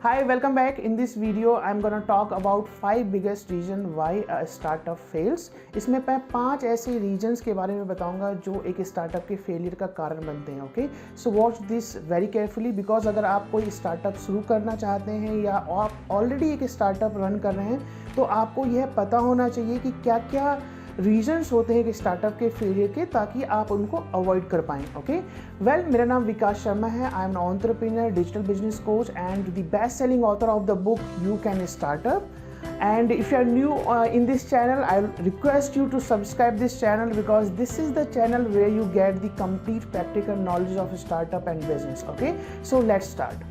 Hi, welcome back. In this video, I'm gonna talk about 5 biggest reason why a startup fails. इसमें मैं 5 ऐसे reasons के बारे में बताऊंगा जो एक startup के failure का कारण बनते हैं. Okay? So watch this very carefully because अगर आप कोई startup शुरू करना चाहते हैं या आप already एक startup run कर रहे हैं तो आपको यह पता होना चाहिए कि क्या क्या रीजन्स होते हैं कि स्टार्टअप के फेलियर के, ताकि आप उनको अवॉइड कर पाएँ. ओके वेल, मेरा नाम विकास शर्मा है. I am an entrepreneur, digital business coach and the best selling author of the book you can startup. And if you are new in this channel, I request you to subscribe this channel because this is the channel where you get the complete practical knowledge of startup and business. Okay, so let's start.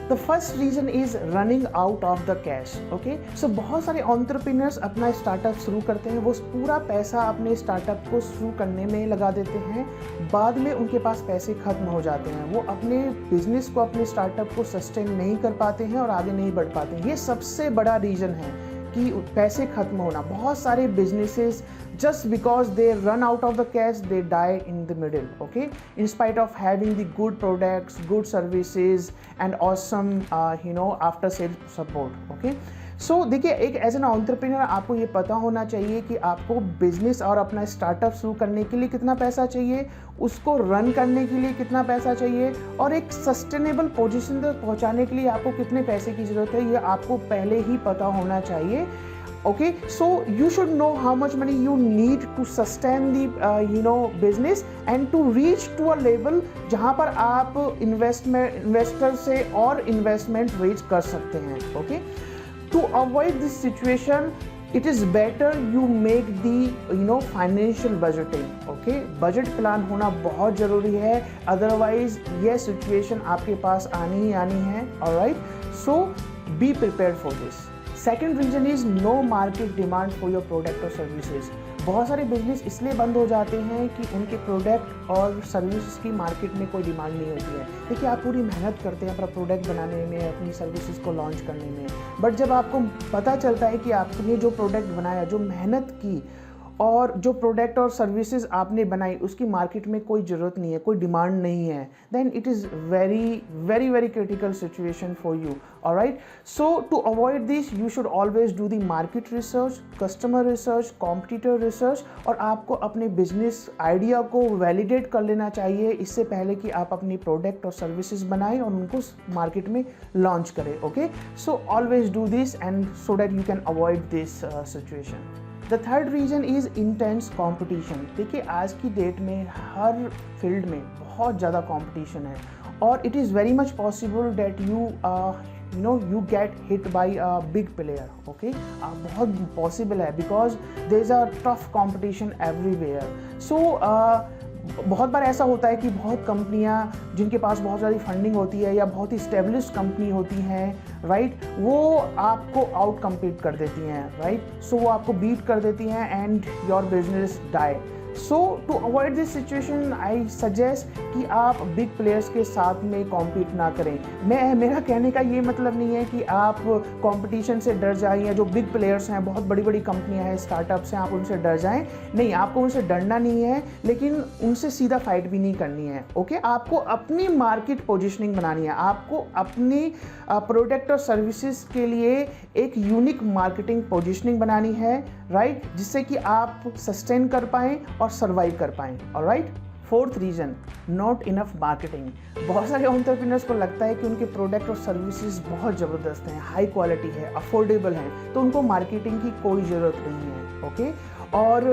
The first reason is running out of the cash. Okay, so बहुत सारे entrepreneurs अपना startup शुरू करते हैं, वो पूरा पैसा अपने स्टार्टअप को शुरू करने में लगा देते हैं, बाद में उनके पास पैसे खत्म हो जाते हैं, वो अपने बिजनेस को, अपने स्टार्टअप को सस्टेन नहीं कर पाते हैं और आगे नहीं बढ़ पाते हैं. ये सबसे बड़ा रीज़न है कि पैसे खत्म होना. बहुत सारे businesses just because they run out of the cash, they die in the middle. Okay, in spite of having the good products, good services and awesome after sales support. Okay, so देखिए, एक as an entrepreneur आपको ये पता होना चाहिए कि आपको business और अपना स्टार्टअप शुरू करने के लिए कितना पैसा चाहिए, उसको रन करने के लिए कितना पैसा चाहिए और एक सस्टेनेबल पोजीशन तक पहुंचाने के लिए आपको कितने पैसे की ज़रूरत है, ये आपको पहले ही पता होना चाहिए. Okay, so you should know how much money you need to sustain the business and to reach to a level जहाँ पर आप इन्वेस्टर से और इन्वेस्टमेंट रेज कर सकते हैं. Okay, to avoid this situation, it is better you make the financial budgeting. Okay, budget plan होना बहुत ज़रूरी है, अदरवाइज ये सिचुएशन आपके पास आनी ही आनी है. Alright, so be prepared for this. Second reason is no market demand for your product और सर्विसेज. बहुत सारे बिजनेस इसलिए बंद हो जाते हैं कि उनके प्रोडक्ट और सर्विसेज की मार्केट में कोई डिमांड नहीं होती है. देखिए, आप पूरी मेहनत करते हैं अपना प्रोडक्ट बनाने में, अपनी सर्विसेज को लॉन्च करने में, बट जब आपको पता चलता है कि आपने जो प्रोडक्ट बनाया, जो मेहनत की और जो प्रोडक्ट और सर्विसेज आपने बनाई, उसकी मार्केट में कोई ज़रूरत नहीं है, कोई डिमांड नहीं है, then it is very very very critical situation for you. Alright, so to avoid this you should always do the market research, customer research, competitor research, और आपको अपने बिजनेस आइडिया को वैलिडेट कर लेना चाहिए इससे पहले कि आप अपनी प्रोडक्ट और सर्विसेज बनाएं और उनको मार्केट में लॉन्च करें. Okay, so always do this and so that you can avoid this situation. The third reason is intense competition. देखिए, आज की डेट में हर फील्ड में बहुत ज़्यादा कॉम्पिटिशन है और it is very much possible that you get hit by a big player. Okay, बहुत पॉसिबल है because there is a tough competition everywhere. So बहुत बार ऐसा होता है कि बहुत कंपनियां जिनके पास बहुत ज़्यादा फंडिंग होती है या बहुत ही स्टेब्लिश्ड कंपनी होती हैं, राइट, वो आपको आउट कम्पीट कर देती हैं, राइट, सो वो आपको बीट कर देती हैं and your business die. So to avoid this situation I suggest कि आप बिग प्लेयर्स के साथ में कॉम्पीट ना करें. मेरा कहने का ये मतलब नहीं है कि आप कंपटीशन से डर जाएं या जो बिग प्लेयर्स हैं, बहुत बड़ी बड़ी कंपनियां हैं, स्टार्टअप्स हैं, आप उनसे डर जाएं. नहीं, आपको उनसे डरना नहीं है, लेकिन उनसे सीधा फाइट भी नहीं करनी है. ओके, आपको अपनी मार्केट पोजिशनिंग बनानी है, आपको अपनी प्रोडक्ट और सर्विसेज के लिए एक यूनिक मार्केटिंग पोजिशनिंग बनानी है, राइट, जिससे कि आप सस्टेन कर पाएँ और सर्वाइव कर पाएँ. Alright, fourth reason, not enough marketing. बहुत सारे एंटरप्रेन्योर्स को लगता है कि उनके प्रोडक्ट और सर्विसेज बहुत ज़बरदस्त हैं, हाई क्वालिटी है, अफोर्डेबल हैं, तो उनको मार्केटिंग की कोई ज़रूरत नहीं है. ओके, और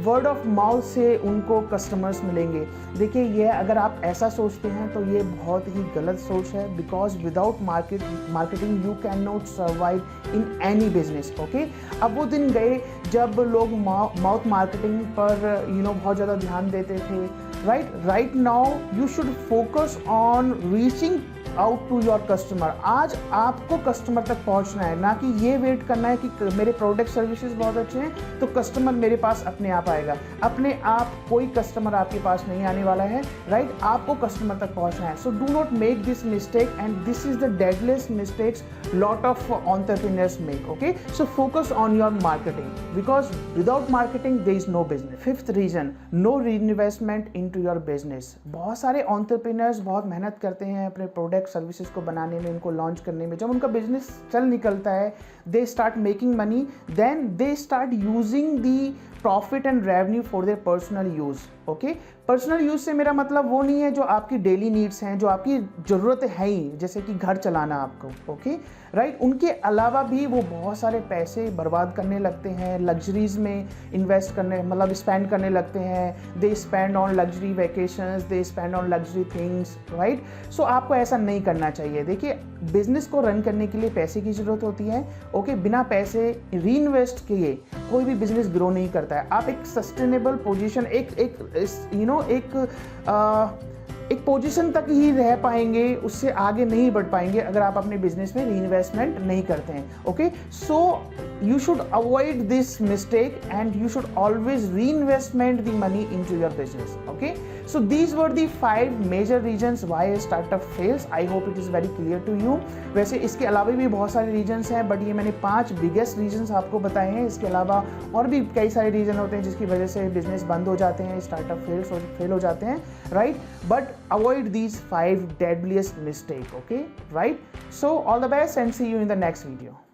वर्ड ऑफ माउथ से उनको कस्टमर्स मिलेंगे. देखिए, ये अगर आप ऐसा सोचते हैं तो ये बहुत ही गलत सोच है, because without marketing you can not survive in any business. Okay, अब वो दिन गए जब लोग माउथ मार्केटिंग पर बहुत ज़्यादा ध्यान देते थे. Right now you should focus on reaching out to your customer. आज आपको कस्टमर तक पहुंचना है, ना कि ये वेट करना है कि मेरे प्रोडक्ट सर्विसेज बहुत अच्छे हैं तो कस्टमर मेरे पास अपने आप आएगा. अपने आप कोई कस्टमर आपके पास नहीं आने वाला है, राइट, आपको कस्टमर तक पहुंचना है. So do not make this mistake and this is the deadliest mistakes lot of entrepreneurs make. Okay, so focus on your marketing because without marketing there is no business. Fifth reason, no reinvestment into your business. बहुत सारे entrepreneurs बहुत मेहनत करते हैं अपने product product services को बनाने में, उनको लॉन्च करने में, जब उनका बिजनेस चल निकलता है, they start making money, then they start using the profit and revenue for their personal use. Okay, personal use से मेरा मतलब वो नहीं है जो आपकी डेली नीड्स हैं, जो आपकी ज़रूरतें हैं ही, जैसे कि घर चलाना आपको, ओके राइट। उनके अलावा भी वो बहुत सारे पैसे बर्बाद करने लगते हैं, लग्जरीज में इन्वेस्ट करने, मतलब स्पेंड करने लगते हैं। They spend on luxury vacations, they spend on luxury things, right. So आपको ऐसा नहीं करना चाहिए। देखिए, बिजनेस को रन करने के लिए पैसे की ज़रूरत होती है, ओके। बिना पैसे रीइन्वेस्ट किए कोई भी बिजनेस ग्रो नहीं करता है। आप एक सस्टेनेबल पोजीशन, एक पोजीशन तक ही रह पाएंगे, उससे आगे नहीं बढ़ पाएंगे अगर आप अपने बिजनेस में रीइन्वेस्टमेंट नहीं करते हैं, okay. So you should avoid this mistake and you should always reinvestment the money into your business, okay. So these were the 5 major reasons why a startup fails. I hope it is very clear to you. वैसे इसके अलावा भी बहुत सारे reasons हैं, but ये मैंने 5 biggest reasons आपको बताए हैं। इसके अलावा और भी कई सारे रीजन होते हैं जिसकी वजह से बिजनेस बंद हो जाते हैं, स्टार्टअप फेल हो जाते हैं, right. But avoid these 5 deadliest mistake, okay, right. So all the best and see you in the next video.